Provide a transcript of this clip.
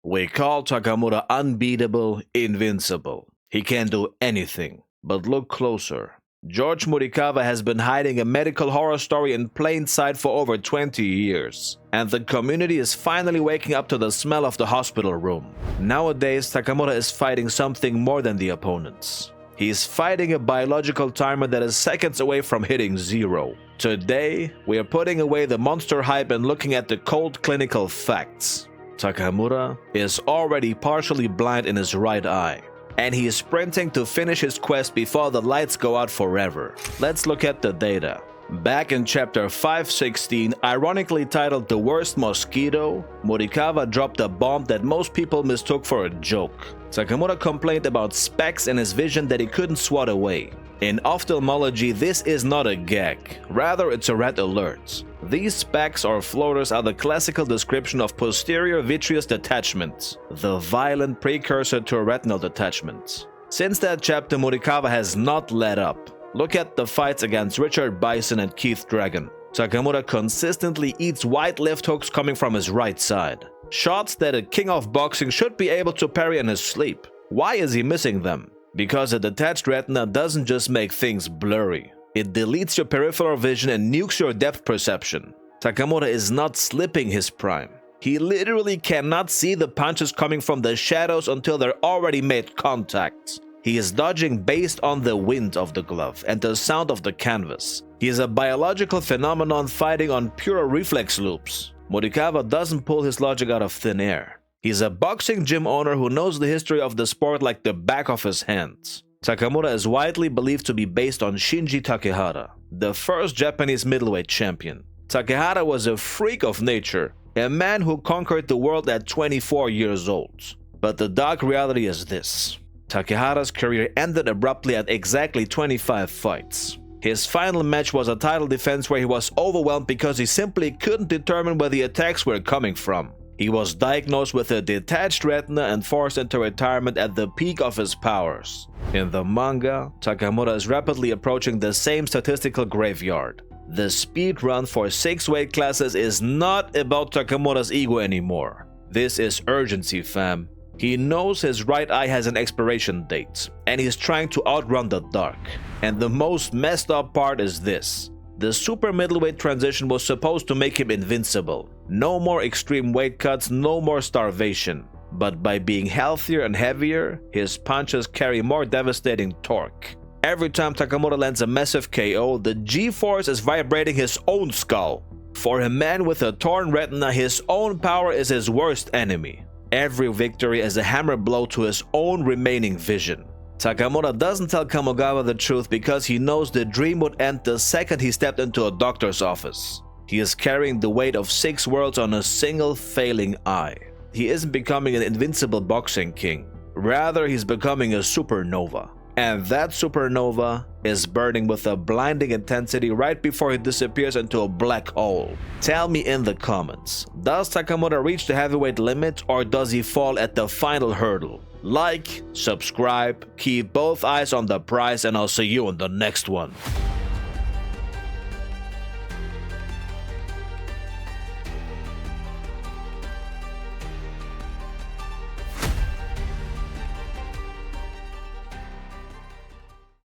We call Takamura unbeatable, invincible. He can do anything. But look closer. George Morikawa has been hiding a medical horror story in plain sight for over 20 years. And the community is finally waking up to the smell of the hospital room. Nowadays, Takamura is fighting something more than the opponents. He is fighting a biological timer that is seconds away from hitting zero. Today, we are putting away the monster hype and looking at the cold clinical facts. Takamura is already partially blind in his right eye, and he is sprinting to finish his quest before the lights go out forever. Let's look at the data. Back in chapter 516, ironically titled The Worst Mosquito, Morikawa dropped a bomb that most people mistook for a joke. Takamura complained about specks in his vision that he couldn't swat away. In ophthalmology, this is not a gag, rather it's a red alert. These specks or floaters are the classical description of posterior vitreous detachment, the violent precursor to a retinal detachment. Since that chapter, Morikawa has not let up. Look at the fights against Richard Bison and Keith Dragon. Takamura consistently eats wide left hooks coming from his right side. Shots that a king of boxing should be able to parry in his sleep. Why is he missing them? Because a detached retina doesn't just make things blurry. It deletes your peripheral vision and nukes your depth perception. Takamura is not slipping his prime. He literally cannot see the punches coming from the shadows until they're already made contact. He is dodging based on the wind of the glove and the sound of the canvas. He is a biological phenomenon fighting on pure reflex loops. Morikawa doesn't pull his logic out of thin air. He's a boxing gym owner who knows the history of the sport like the back of his hands. Takamura is widely believed to be based on Shinji Takehara, the first Japanese middleweight champion. Takehara was a freak of nature, a man who conquered the world at 24 years old. But the dark reality is this. Takehara's career ended abruptly at exactly 25 fights. His final match was a title defense where he was overwhelmed because he simply couldn't determine where the attacks were coming from. He was diagnosed with a detached retina and forced into retirement at the peak of his powers. In the manga, Takamura is rapidly approaching the same statistical graveyard. The speed run for 6 weight classes is not about Takamura's ego anymore. This is urgency, fam. He knows his right eye has an expiration date, and he's trying to outrun the dark. And the most messed up part is this. The super middleweight transition was supposed to make him invincible. No more extreme weight cuts, no more starvation. But by being healthier and heavier, his punches carry more devastating torque. Every time Takamura lands a massive KO, the G-force is vibrating his own skull. For a man with a torn retina, his own power is his worst enemy. Every victory is a hammer blow to his own remaining vision. Takamura doesn't tell Kamogawa the truth because he knows the dream would end the second he stepped into a doctor's office. He is carrying the weight of 6 worlds on a single failing eye. He isn't becoming an invincible boxing king. Rather, he's becoming a supernova. And that supernova is burning with a blinding intensity right before he disappears into a black hole. Tell me in the comments, does Takamura reach the heavyweight limit or does he fall at the final hurdle? Like, subscribe, keep both eyes on the prize, and I'll see you in the next one.